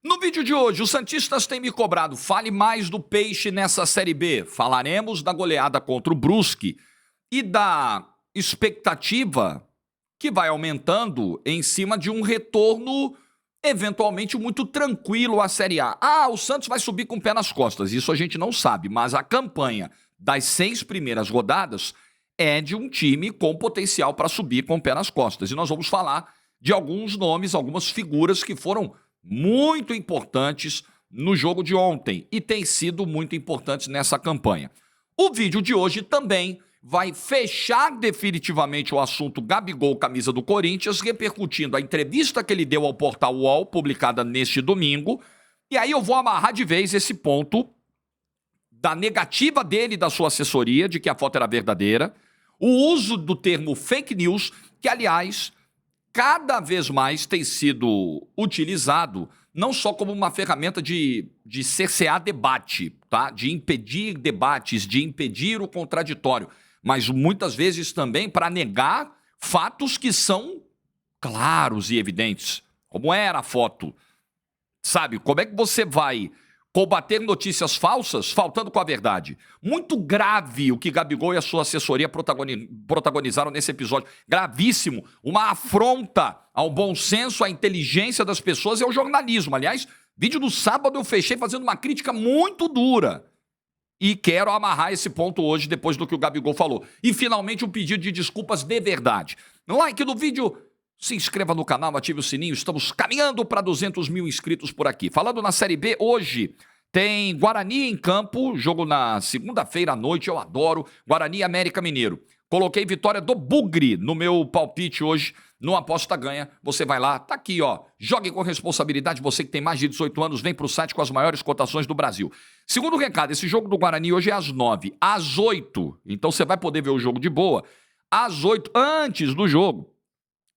No vídeo de hoje, os santistas têm me cobrado, fale mais do Peixe nessa Série B. Falaremos da goleada contra o Brusque e da expectativa que vai aumentando em cima de um retorno eventualmente muito tranquilo à Série A. Ah, o Santos vai subir com o pé nas costas, isso a gente não sabe, mas a campanha das 6 primeiras rodadas é de um time com potencial para subir com o pé nas costas. E nós vamos falar de alguns nomes, algumas figuras que foram muito importantes no jogo de ontem e têm sido muito importantes nessa campanha. O vídeo de hoje também vai fechar definitivamente o assunto Gabigol, camisa do Corinthians, repercutindo a entrevista que ele deu ao portal UOL, publicada neste domingo. E aí eu vou amarrar de vez esse ponto da negativa dele e da sua assessoria de que a foto era verdadeira, o uso do termo fake news, que, aliás, cada vez mais tem sido utilizado não só como uma ferramenta de cercear debate, tá? De impedir debates, de impedir o contraditório, mas muitas vezes também para negar fatos que são claros e evidentes, como era a foto. Sabe, como é que você vai combater notícias falsas faltando com a verdade? Muito grave o que Gabigol e a sua assessoria protagonizaram nesse episódio. Gravíssimo. Uma afronta ao bom senso, à inteligência das pessoas e ao jornalismo. Aliás, vídeo do sábado eu fechei fazendo uma crítica muito dura. E quero amarrar esse ponto hoje, depois do que o Gabigol falou. E, finalmente, um pedido de desculpas de verdade. Like no vídeo, se inscreva no canal, ative o sininho. Estamos caminhando para 200 mil inscritos por aqui. Falando na Série B, hoje tem Guarani em campo, jogo na segunda-feira à noite, eu adoro. Guarani e América Mineiro. Coloquei vitória do Bugre no meu palpite hoje, no Aposta Ganha. Você vai lá, tá aqui, ó. Jogue com responsabilidade, você que tem mais de 18 anos, vem pro site com as maiores cotações do Brasil. Segundo recado, esse jogo do Guarani hoje é às 9, às 8. Então você vai poder ver o jogo de boa. Às 8, antes do jogo,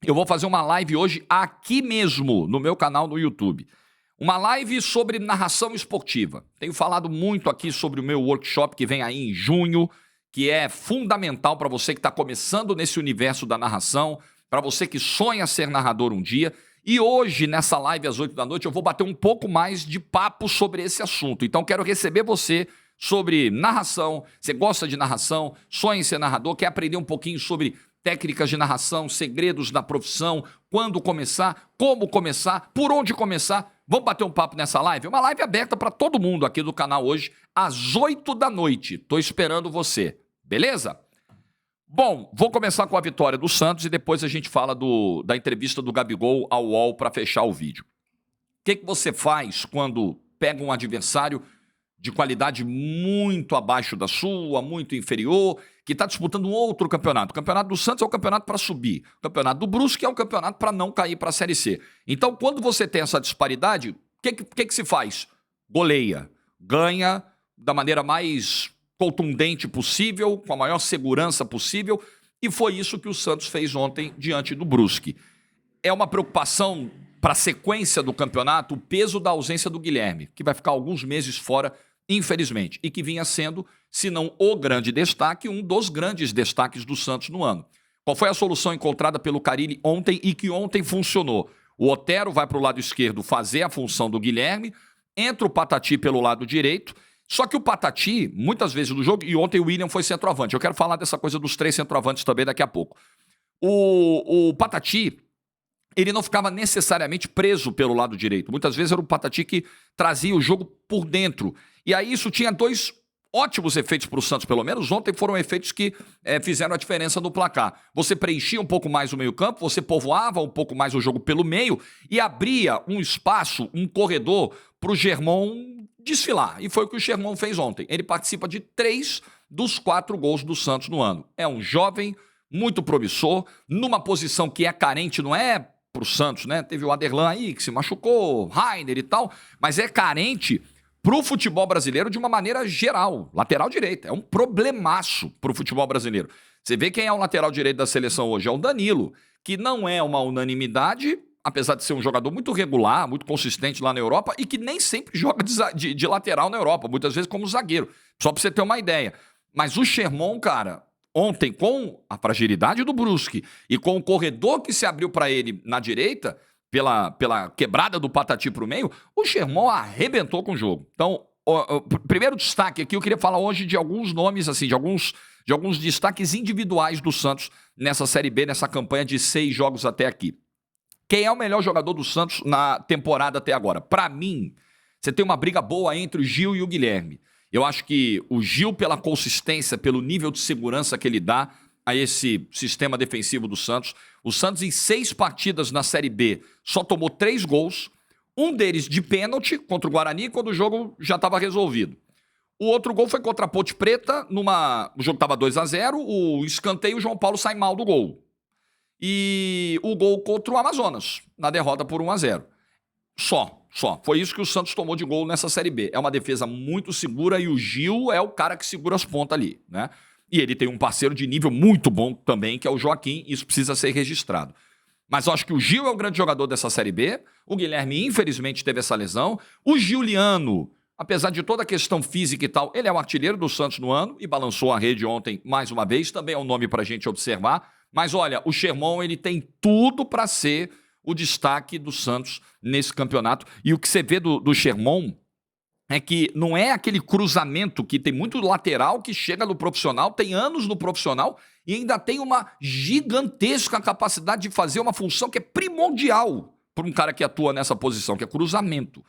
eu vou fazer uma live hoje aqui mesmo, no meu canal no YouTube. Uma live sobre narração esportiva. Tenho falado muito aqui sobre o meu workshop que vem aí em junho, que é fundamental para você que está começando nesse universo da narração, para você que sonha ser narrador um dia. E hoje, nessa live às 8 da noite, eu vou bater um pouco mais de papo sobre esse assunto. Então, quero receber você sobre narração. Você gosta de narração, sonha em ser narrador, quer aprender um pouquinho sobre técnicas de narração, segredos da profissão, quando começar, como começar, por onde começar. Vamos bater um papo nessa live? Uma live aberta para todo mundo aqui do canal hoje, às 8 da noite. Estou esperando você, beleza? Bom, vou começar com a vitória do Santos e depois a gente fala da entrevista do Gabigol ao UOL para fechar o vídeo. O que você faz quando pega um adversário de qualidade muito abaixo da sua, muito inferior, que está disputando um outro campeonato? O campeonato do Santos é o campeonato para subir. O campeonato do Brusque é o campeonato para não cair para a Série C. Então, quando você tem essa disparidade, o que se faz? Goleia. Ganha da maneira mais contundente possível, com a maior segurança possível, e foi isso que o Santos fez ontem diante do Brusque. É uma preocupação para a sequência do campeonato, o peso da ausência do Guilherme, que vai ficar alguns meses fora, infelizmente, e que vinha sendo, se não o grande destaque, um dos grandes destaques do Santos no ano. Qual foi a solução encontrada pelo Carille ontem e que ontem funcionou? O Otero vai para o lado esquerdo fazer a função do Guilherme, entra o Patati pelo lado direito, só que o Patati, muitas vezes no jogo, e ontem o William foi centroavante, eu quero falar dessa coisa dos 3 centroavantes também daqui a pouco. O Patati, ele não ficava necessariamente preso pelo lado direito. Muitas vezes era o Patati que trazia o jogo por dentro. E aí isso tinha 2 ótimos efeitos para o Santos, pelo menos. Ontem foram efeitos que fizeram a diferença no placar. Você preenchia um pouco mais o meio-campo, você povoava um pouco mais o jogo pelo meio e abria um espaço, um corredor para o Germán desfilar. E foi o que o Germán fez ontem. Ele participa de 3 dos 4 gols do Santos no ano. É um jovem muito promissor, numa posição que é carente, não é pro Santos, né? Teve o Aderlan aí que se machucou, Rainer e tal, mas é carente pro futebol brasileiro de uma maneira geral. Lateral direito, é um problemaço pro futebol brasileiro. Você vê quem é o lateral direito da seleção hoje, é o Danilo, que não é uma unanimidade, apesar de ser um jogador muito regular, muito consistente lá na Europa, e que nem sempre joga de lateral na Europa, muitas vezes como zagueiro, só pra você ter uma ideia. Mas o Germán, cara, ontem, com a fragilidade do Brusque e com o corredor que se abriu para ele na direita, pela quebrada do Patati pro meio, o Sherman arrebentou com o jogo. Então, primeiro destaque aqui, eu queria falar hoje de alguns nomes, assim, de alguns destaques individuais do Santos nessa Série B, nessa campanha de 6 jogos até aqui. Quem é o melhor jogador do Santos na temporada até agora? Para mim, você tem uma briga boa entre o Gil e o Guilherme. Eu acho que o Gil, pela consistência, pelo nível de segurança que ele dá a esse sistema defensivo do Santos. O Santos, em 6 partidas na Série B, só tomou 3 gols. Um deles de pênalti contra o Guarani, quando o jogo já estava resolvido. O outro gol foi contra a Ponte Preta, o jogo estava 2-0, o escanteio, o João Paulo sai mal do gol. E o gol contra o Amazonas, na derrota por 1-0. Só. Foi isso que o Santos tomou de gol nessa Série B. É uma defesa muito segura e o Gil é o cara que segura as pontas ali, né? E ele tem um parceiro de nível muito bom também, que é o Joaquim, isso precisa ser registrado. Mas eu acho que o Gil é o grande jogador dessa Série B, o Guilherme infelizmente teve essa lesão, o Giuliano, apesar de toda a questão física e tal, ele é o artilheiro do Santos no ano e balançou a rede ontem mais uma vez, também é um nome pra gente observar. Mas olha, o Sherman, ele tem tudo para ser o destaque do Santos nesse campeonato. E o que você vê do Sherman é que não é aquele cruzamento que tem muito lateral que chega no profissional, tem anos no profissional e ainda tem uma gigantesca capacidade de fazer uma função que é primordial para um cara que atua nessa posição, que é cruzamento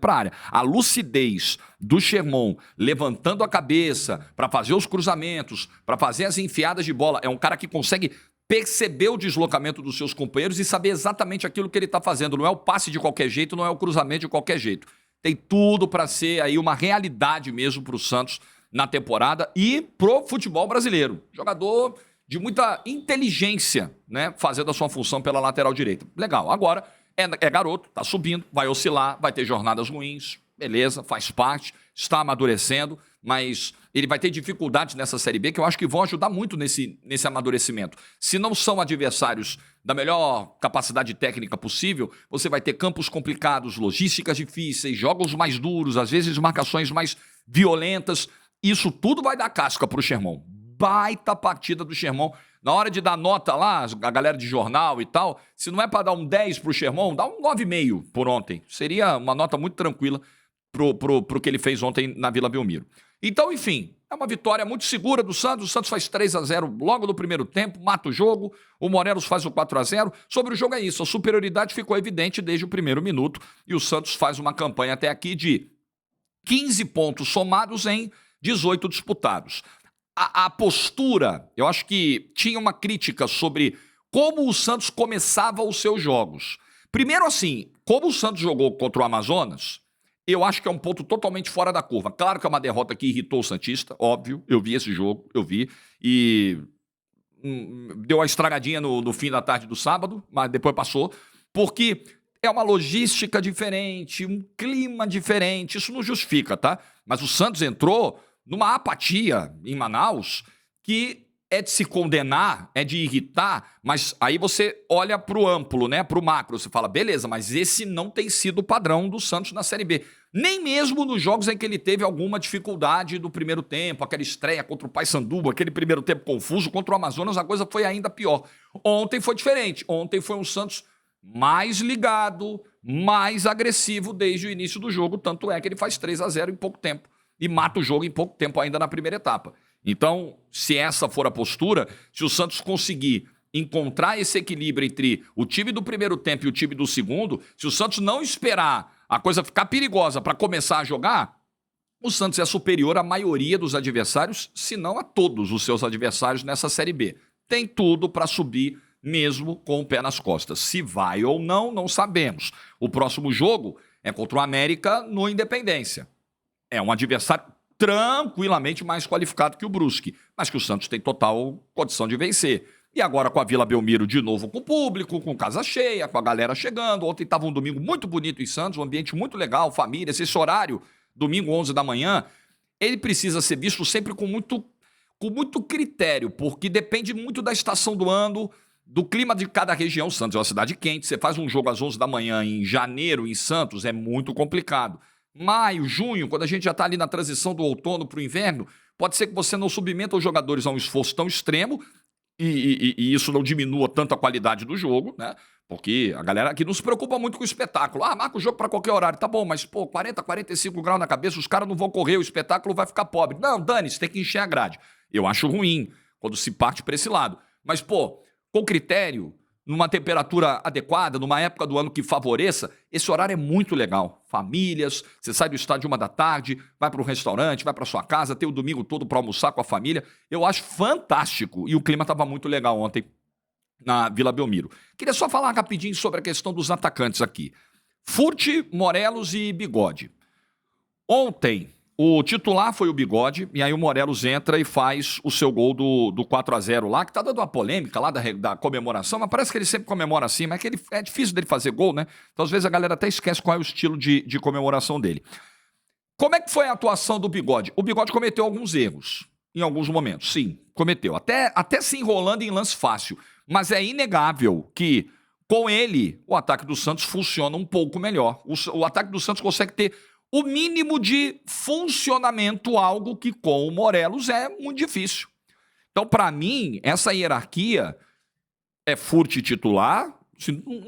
para a área. A lucidez do Sherman levantando a cabeça para fazer os cruzamentos, para fazer as enfiadas de bola, é um cara que consegue perceber o deslocamento dos seus companheiros e saber exatamente aquilo que ele está fazendo. Não é o passe de qualquer jeito, não é o cruzamento de qualquer jeito. Tem tudo para ser aí uma realidade mesmo para o Santos na temporada e pro futebol brasileiro. Jogador de muita inteligência, né, fazendo a sua função pela lateral direita. Legal, agora é garoto, tá subindo, vai oscilar, vai ter jornadas ruins, beleza, faz parte, está amadurecendo, mas ele vai ter dificuldades nessa Série B que eu acho que vão ajudar muito nesse amadurecimento. Se não são adversários da melhor capacidade técnica possível, você vai ter campos complicados, logísticas difíceis, jogos mais duros, às vezes marcações mais violentas. Isso tudo vai dar casca pro Sherman. Baita partida do Sherman. Na hora de dar nota lá, a galera de jornal e tal, se não é para dar um 10 pro Sherman, dá um 9,5 por ontem. Seria uma nota muito tranquila pro que ele fez ontem na Vila Belmiro. Então, enfim, é uma vitória muito segura do Santos. O Santos faz 3-0 logo no primeiro tempo, mata o jogo. O Morelos faz o 4-0. Sobre o jogo é isso, a superioridade ficou evidente desde o primeiro minuto e o Santos faz uma campanha até aqui de 15 pontos somados em 18 disputados. A postura, eu acho que tinha uma crítica sobre como o Santos começava os seus jogos. Primeiro assim, como o Santos jogou contra o Amazonas, eu acho que é um ponto totalmente fora da curva. Claro que é uma derrota que irritou o Santista, óbvio, eu vi esse jogo, e deu uma estragadinha no fim da tarde do sábado, mas depois passou, porque é uma logística diferente, um clima diferente, isso não justifica, tá? Mas o Santos entrou numa apatia em Manaus que é de se condenar, é de irritar, mas aí você olha pro amplo, né, pro macro, você fala, beleza, mas esse não tem sido o padrão do Santos na Série B. Nem mesmo nos jogos em que ele teve alguma dificuldade do primeiro tempo, aquela estreia contra o Paysandu, aquele primeiro tempo confuso, contra o Amazonas, a coisa foi ainda pior. Ontem foi diferente, ontem foi um Santos mais ligado, mais agressivo desde o início do jogo, tanto é que ele faz 3-0 em pouco tempo e mata o jogo em pouco tempo ainda na primeira etapa. Então, se essa for a postura, se o Santos conseguir encontrar esse equilíbrio entre o time do primeiro tempo e o time do segundo, se o Santos não esperar a coisa ficar perigosa para começar a jogar, o Santos é superior à maioria dos adversários, se não a todos os seus adversários nessa Série B. Tem tudo para subir mesmo com o pé nas costas. Se vai ou não, não sabemos. O próximo jogo é contra o América no Independência. É um adversário tranquilamente mais qualificado que o Brusque, mas que o Santos tem total condição de vencer. E agora com a Vila Belmiro de novo com o público, com casa cheia, com a galera chegando. Ontem estava um domingo muito bonito em Santos, um ambiente muito legal, famílias. Esse horário, domingo 11 da manhã, ele precisa ser visto sempre com muito critério, porque depende muito da estação do ano, do clima de cada região. Santos é uma cidade quente, você faz um jogo às 11 da manhã em janeiro em Santos, é muito complicado. Maio, junho, quando a gente já está ali na transição do outono para o inverno, pode ser que você não submeta os jogadores a um esforço tão extremo e isso não diminua tanto a qualidade do jogo, né? Porque a galera aqui não se preocupa muito com o espetáculo. Ah, marca o jogo para qualquer horário. Tá bom, mas, pô, 40, 45 graus na cabeça, os caras não vão correr, o espetáculo vai ficar pobre. Não, dane-se, tem que encher a grade. Eu acho ruim quando se parte para esse lado. Mas, pô, com critério, numa temperatura adequada, numa época do ano que favoreça, esse horário é muito legal. Famílias, você sai do estádio 1 da tarde, vai para um restaurante, vai para sua casa, tem o domingo todo para almoçar com a família. Eu acho fantástico. E o clima estava muito legal ontem na Vila Belmiro. Queria só falar rapidinho sobre a questão dos atacantes aqui. Furt, Morelos e Bigode. Ontem, o titular foi o Bigode, e aí o Morelos entra e faz o seu gol do 4-0 lá, que tá dando uma polêmica lá da comemoração, mas parece que ele sempre comemora assim, mas que é difícil dele fazer gol, né? Então às vezes a galera até esquece qual é o estilo de comemoração dele. Como é que foi a atuação do Bigode? O Bigode cometeu alguns erros, em alguns momentos, sim, cometeu. Até se enrolando em lance fácil. Mas é inegável que, com ele, o ataque do Santos funciona um pouco melhor. O ataque do Santos consegue ter o mínimo de funcionamento, algo que com o Morelos é muito difícil. Então, para mim, essa hierarquia é Furt titular.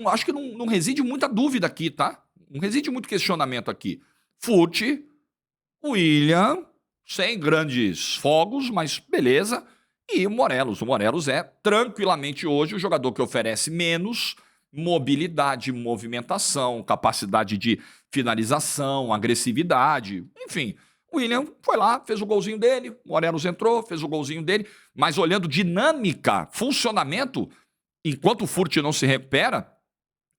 Acho que não reside muita dúvida aqui, tá? Não reside muito questionamento aqui. Furt, William, sem grandes fogos, mas beleza. E o Morelos é tranquilamente hoje o jogador que oferece menos mobilidade, movimentação, capacidade de finalização, agressividade, enfim. O William foi lá, fez o golzinho dele, o Morelos entrou, fez o golzinho dele, mas olhando dinâmica, funcionamento, enquanto o Furt não se recupera,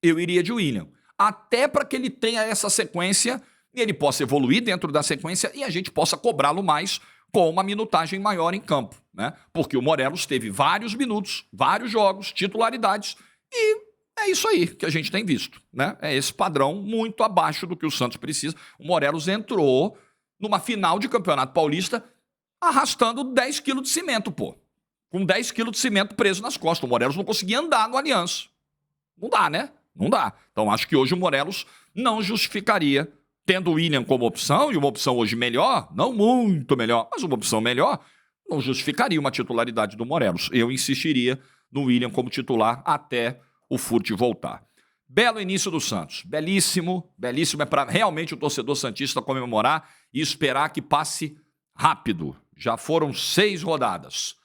eu iria de William. Até para que ele tenha essa sequência e ele possa evoluir dentro da sequência e a gente possa cobrá-lo mais com uma minutagem maior em campo, né? Porque o Morelos teve vários minutos, vários jogos, titularidades, e é isso aí que a gente tem visto, né? É esse padrão muito abaixo do que o Santos precisa. O Morelos entrou numa final de Campeonato Paulista arrastando 10 quilos de cimento, pô. Com 10 quilos de cimento preso nas costas. O Morelos não conseguia andar no Allianz. Não dá, né? Não dá. Então acho que hoje o Morelos não justificaria, tendo o William como opção, e uma opção hoje melhor, não muito melhor, mas uma opção melhor, não justificaria uma titularidade do Morelos. Eu insistiria no William como titular até o Furt voltar. Belo início do Santos. Belíssimo, belíssimo. É para realmente o torcedor santista comemorar e esperar que passe rápido. Já foram 6 rodadas.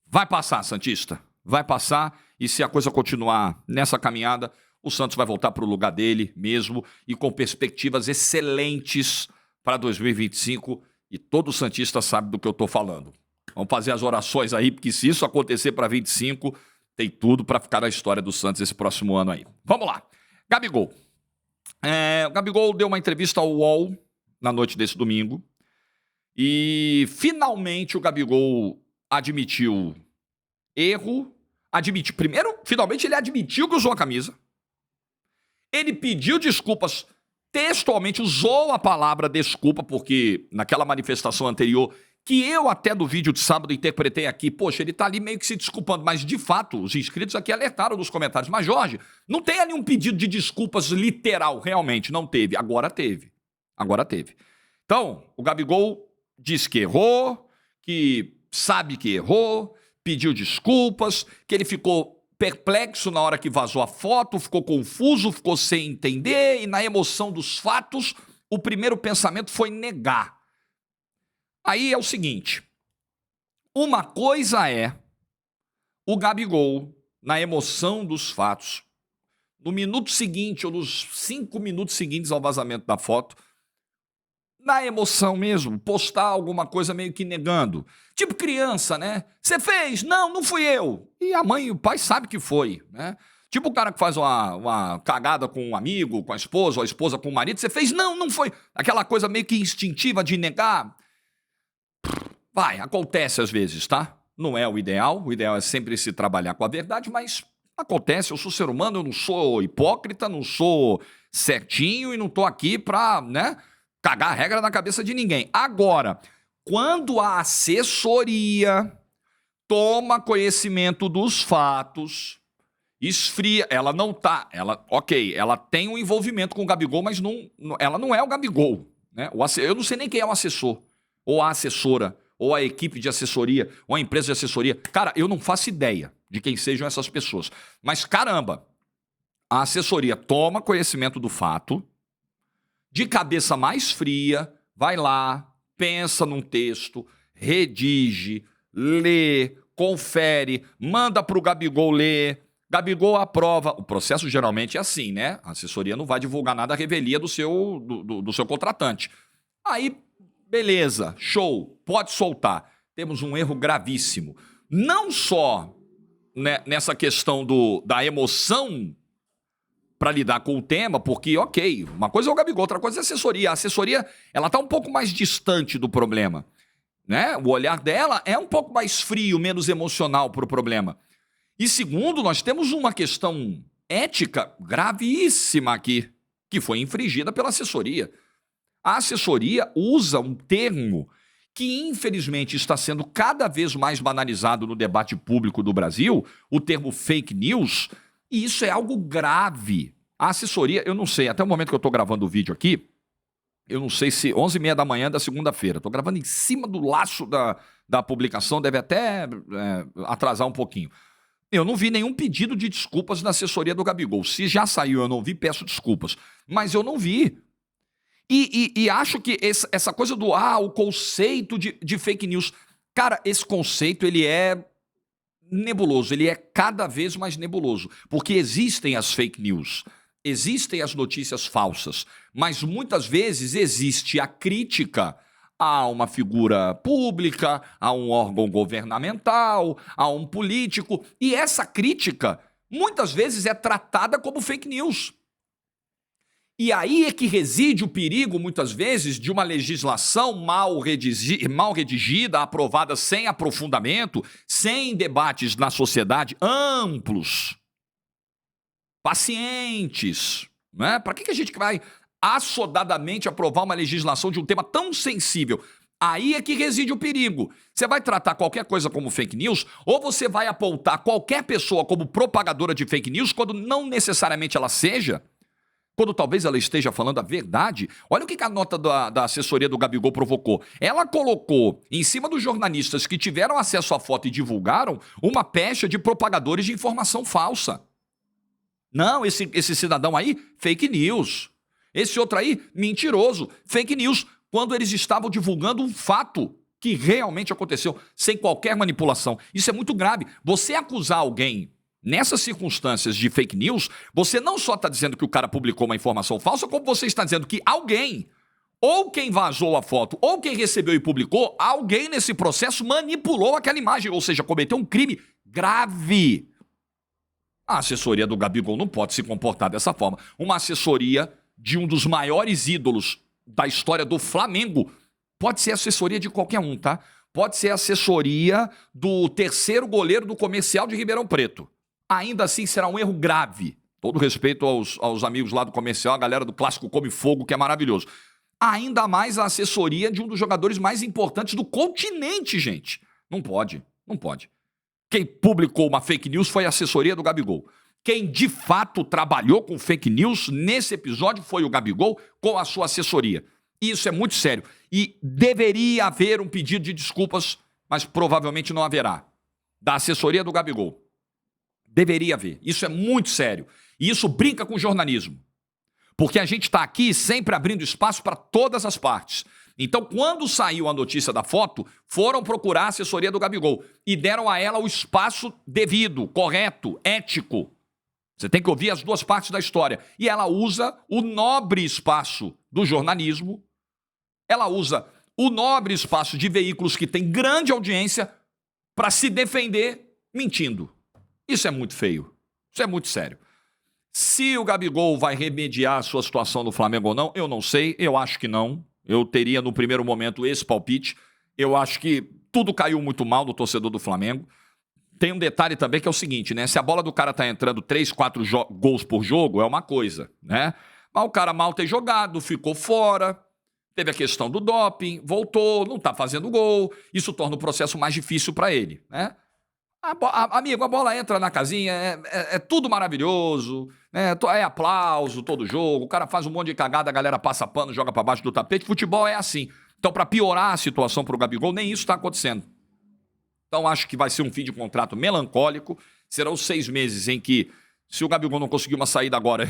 Vai passar, Santista. Vai passar e se a coisa continuar nessa caminhada, o Santos vai voltar para o lugar dele mesmo e com perspectivas excelentes para 2025 e todo santista sabe do que eu estou falando. Vamos fazer as orações aí, porque se isso acontecer para 25, tem tudo para ficar na história do Santos esse próximo ano aí. Vamos lá. Gabigol. O Gabigol deu uma entrevista ao UOL na noite desse domingo e finalmente o Gabigol admitiu erro. Primeiro, finalmente ele admitiu que usou a camisa. Ele pediu desculpas, textualmente usou a palavra desculpa, porque naquela manifestação anterior, que eu até do vídeo de sábado interpretei aqui, poxa, ele tá ali meio que se desculpando, mas de fato, os inscritos aqui alertaram nos comentários, mas Jorge, não tem ali um pedido de desculpas literal, realmente, não teve, agora teve. Então, o Gabigol disse que errou, que sabe que errou, pediu desculpas, que ele ficou perplexo na hora que vazou a foto, ficou confuso, ficou sem entender e na emoção dos fatos, o primeiro pensamento foi negar. Aí é o seguinte, uma coisa é o Gabigol, na emoção dos fatos, no minuto seguinte ou nos 5 minutos seguintes ao vazamento da foto, na emoção mesmo, postar alguma coisa meio que negando. Tipo criança, né? Você fez? Não, não fui eu. E a mãe e o pai sabem que foi, né? Tipo o cara que faz uma cagada com um amigo, com a esposa, ou a esposa com o marido. Você fez? Não, não foi. Aquela coisa meio que instintiva de negar. Vai, acontece às vezes, tá? Não é o ideal é sempre se trabalhar com a verdade, mas acontece, eu sou ser humano, eu não sou hipócrita, não sou certinho e não tô aqui pra, né, cagar a regra na cabeça de ninguém. Agora, quando a assessoria toma conhecimento dos fatos, esfria, ela não tá, ela tem um envolvimento com o Gabigol, mas ela não é o Gabigol, né? Eu não sei nem quem é o assessor ou a assessora ou a equipe de assessoria, ou a empresa de assessoria. Cara, eu não faço ideia de quem sejam essas pessoas. Mas, caramba, a assessoria toma conhecimento do fato, de cabeça mais fria, vai lá, pensa num texto, redige, lê, confere, manda para o Gabigol ler, Gabigol aprova. O processo geralmente é assim, né? A assessoria não vai divulgar nada à revelia do seu contratante. Aí, beleza, show, pode soltar. Temos um erro gravíssimo. Não só, né, nessa questão da emoção para lidar com o tema, porque, ok, uma coisa é o Gabigol, outra coisa é a assessoria. A assessoria, ela tá um pouco mais distante do problema, né? O olhar dela é um pouco mais frio, menos emocional para o problema. E segundo, nós temos uma questão ética gravíssima aqui, que foi infringida pela assessoria. A assessoria usa um termo que, infelizmente, está sendo cada vez mais banalizado no debate público do Brasil, o termo fake news, e isso é algo grave. A assessoria, eu não sei, até o momento que eu estou gravando o vídeo aqui, eu não sei se 11h30 da manhã da segunda-feira, estou gravando em cima do laço da publicação, deve até atrasar um pouquinho. Eu não vi nenhum pedido de desculpas na assessoria do Gabigol. Se já saiu, eu não vi, peço desculpas. Mas eu não vi. E acho que essa coisa do o conceito de fake news, cara, esse conceito ele é nebuloso, ele é cada vez mais nebuloso, porque existem as fake news, existem as notícias falsas, mas muitas vezes existe a crítica a uma figura pública, a um órgão governamental, a um político, e essa crítica muitas vezes é tratada como fake news. E aí é que reside o perigo, muitas vezes, de uma legislação mal redigida, aprovada sem aprofundamento, sem debates na sociedade amplos, pacientes. Né? Para que a gente vai assodadamente aprovar uma legislação de um tema tão sensível? Aí é que reside o perigo. Você vai tratar qualquer coisa como fake news, ou você vai apontar qualquer pessoa como propagadora de fake news, quando não necessariamente ela seja, quando talvez ela esteja falando a verdade. Olha o que a nota da assessoria do Gabigol provocou. Ela colocou em cima dos jornalistas que tiveram acesso à foto e divulgaram uma pecha de propagadores de informação falsa. Não, esse cidadão aí, fake news. Esse outro aí, mentiroso, fake news, quando eles estavam divulgando um fato que realmente aconteceu, sem qualquer manipulação. Isso é muito grave. Você acusar alguém nessas circunstâncias de fake news, você não só está dizendo que o cara publicou uma informação falsa, como você está dizendo que alguém, ou quem vazou a foto, ou quem recebeu e publicou, alguém nesse processo manipulou aquela imagem, ou seja, cometeu um crime grave. A assessoria do Gabigol não pode se comportar dessa forma. Uma assessoria de um dos maiores ídolos da história do Flamengo pode ser assessoria de qualquer um, tá? Pode ser assessoria do terceiro goleiro do Comercial de Ribeirão Preto. Ainda assim será um erro grave. Todo respeito aos amigos lá do Comercial, a galera do Clássico Come Fogo, que é maravilhoso. Ainda mais a assessoria de um dos jogadores mais importantes do continente, gente. Não pode, não pode. Quem publicou uma fake news foi a assessoria do Gabigol. Quem de fato trabalhou com fake news nesse episódio foi o Gabigol com a sua assessoria. Isso é muito sério. E deveria haver um pedido de desculpas, mas provavelmente não haverá, da assessoria do Gabigol. Deveria haver. Isso é muito sério. E isso brinca com o jornalismo. Porque a gente está aqui sempre abrindo espaço para todas as partes. Então, quando saiu a notícia da foto, foram procurar a assessoria do Gabigol e deram a ela o espaço devido, correto, ético. Você tem que ouvir as duas partes da história. E ela usa o nobre espaço do jornalismo, ela usa o nobre espaço de veículos que têm grande audiência para se defender mentindo. Isso é muito feio. Isso é muito sério. Se o Gabigol vai remediar a sua situação no Flamengo ou não, eu não sei. Eu acho que não. Eu teria, no primeiro momento, esse palpite. Eu acho que tudo caiu muito mal do torcedor do Flamengo. Tem um detalhe também que é o seguinte, né? Se a bola do cara tá entrando 3, 4 gols por jogo, é uma coisa, né? Mas o cara mal ter jogado, ficou fora, teve a questão do doping, voltou, não tá fazendo gol. Isso torna o processo mais difícil para ele, né? Amigo, a bola entra na casinha, é tudo maravilhoso, né? É aplauso todo jogo, o cara faz um monte de cagada, a galera passa pano, joga para baixo do tapete. Futebol é assim. Então, para piorar a situação para o Gabigol, nem isso está acontecendo. Então, acho que vai ser um fim de contrato melancólico. Serão 6 meses em que, se o Gabigol não conseguir uma saída agora,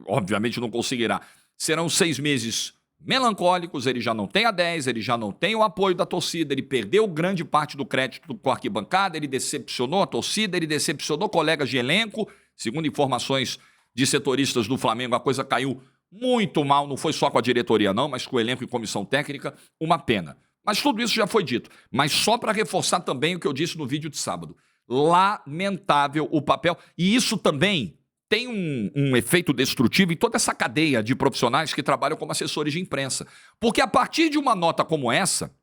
obviamente não conseguirá, serão 6 meses melancólicos. Ele já não tem a 10, ele já não tem o apoio da torcida, ele perdeu grande parte do crédito com a arquibancada, ele decepcionou a torcida, ele decepcionou colegas de elenco. Segundo informações de setoristas do Flamengo, a coisa caiu muito mal, não foi só com a diretoria não, mas com o elenco e comissão técnica, uma pena. Mas tudo isso já foi dito. Mas só para reforçar também o que eu disse no vídeo de sábado. Lamentável o papel. E isso também tem um efeito destrutivo em toda essa cadeia de profissionais que trabalham como assessores de imprensa. Porque a partir de uma nota como essa,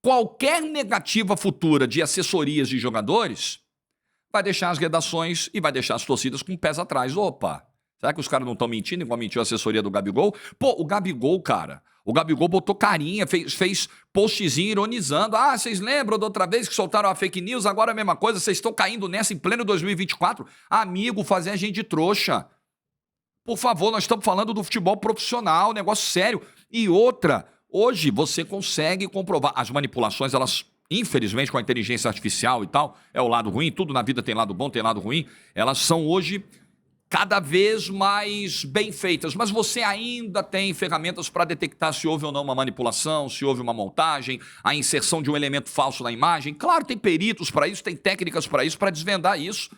qualquer negativa futura de assessorias de jogadores vai deixar as redações e vai deixar as torcidas com pés atrás. Opa, será que os caras não estão mentindo igual mentiu a assessoria do Gabigol? Pô, o Gabigol, cara, o Gabigol botou carinha, fez postzinho ironizando. Ah, vocês lembram da outra vez que soltaram a fake news? Agora é a mesma coisa, vocês estão caindo nessa em pleno 2024? Amigo, fazer a gente de trouxa. Por favor, nós estamos falando do futebol profissional, negócio sério. E outra, hoje você consegue comprovar. As manipulações, elas, infelizmente, com a inteligência artificial e tal, é o lado ruim, tudo na vida tem lado bom, tem lado ruim, elas são hoje cada vez mais bem feitas, mas você ainda tem ferramentas para detectar se houve ou não uma manipulação, se houve uma montagem, a inserção de um elemento falso na imagem. Claro, tem peritos para isso, tem técnicas para isso, para desvendar isso.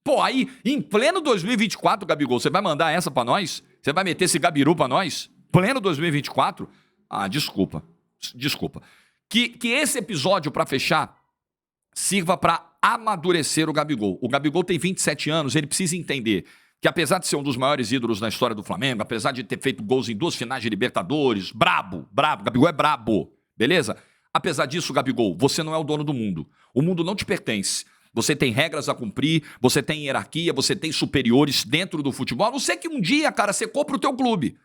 Pô, aí, em pleno 2024, Gabigol, você vai mandar essa para nós? Você vai meter esse gabiru para nós? Pleno 2024? Ah, desculpa. Que esse episódio, para fechar, sirva para amadurecer o Gabigol. O Gabigol tem 27 anos, ele precisa entender que apesar de ser um dos maiores ídolos na história do Flamengo, apesar de ter feito gols em 2 finais de Libertadores, brabo, Gabigol é brabo, beleza? Apesar disso, Gabigol, você não é o dono do mundo. O mundo não te pertence. Você tem regras a cumprir, você tem hierarquia, você tem superiores dentro do futebol. A não ser que um dia, cara, você compra o teu clube.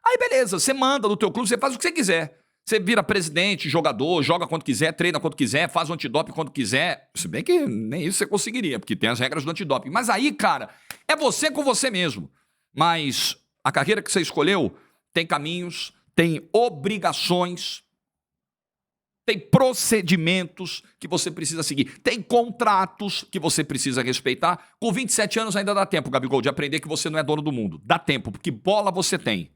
Aí beleza, você manda no teu clube, você faz o que você quiser. Você vira presidente, jogador, joga quando quiser, treina quando quiser, faz o antidoping quando quiser. Se bem que nem isso você conseguiria, porque tem as regras do antidoping. Mas aí, cara, é você com você mesmo. Mas a carreira que você escolheu tem caminhos, tem obrigações, tem procedimentos que você precisa seguir, tem contratos que você precisa respeitar. Com 27 anos ainda dá tempo, Gabigol, de aprender que você não é dono do mundo. Dá tempo, porque bola você tem.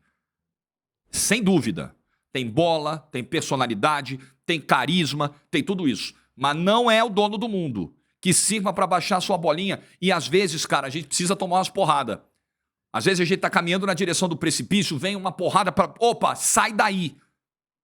Sem dúvida. Tem bola, tem personalidade, tem carisma, tem tudo isso. Mas não é o dono do mundo. Que sirva para baixar a sua bolinha. E às vezes, cara, a gente precisa tomar umas porradas. Às vezes a gente tá caminhando na direção do precipício, vem uma porrada para... Opa, sai daí.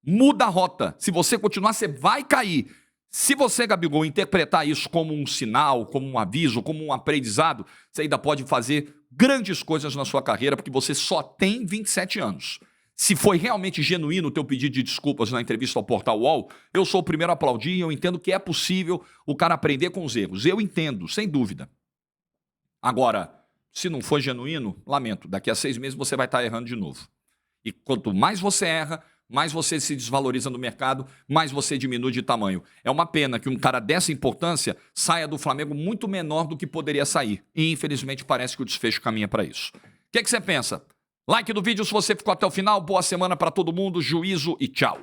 Muda a rota. Se você continuar, você vai cair. Se você, Gabigol, interpretar isso como um sinal, como um aviso, como um aprendizado, você ainda pode fazer grandes coisas na sua carreira, porque você só tem 27 anos. Se foi realmente genuíno o teu pedido de desculpas na entrevista ao Portal UOL, eu sou o primeiro a aplaudir e eu entendo que é possível o cara aprender com os erros. Eu entendo, sem dúvida. Agora, se não foi genuíno, lamento, daqui a 6 meses você vai estar errando de novo. E quanto mais você erra, mais você se desvaloriza no mercado, mais você diminui de tamanho. É uma pena que um cara dessa importância saia do Flamengo muito menor do que poderia sair. E infelizmente parece que o desfecho caminha para isso. O que você pensa? Like do vídeo se você ficou até o final. Boa semana para todo mundo. Juízo e tchau.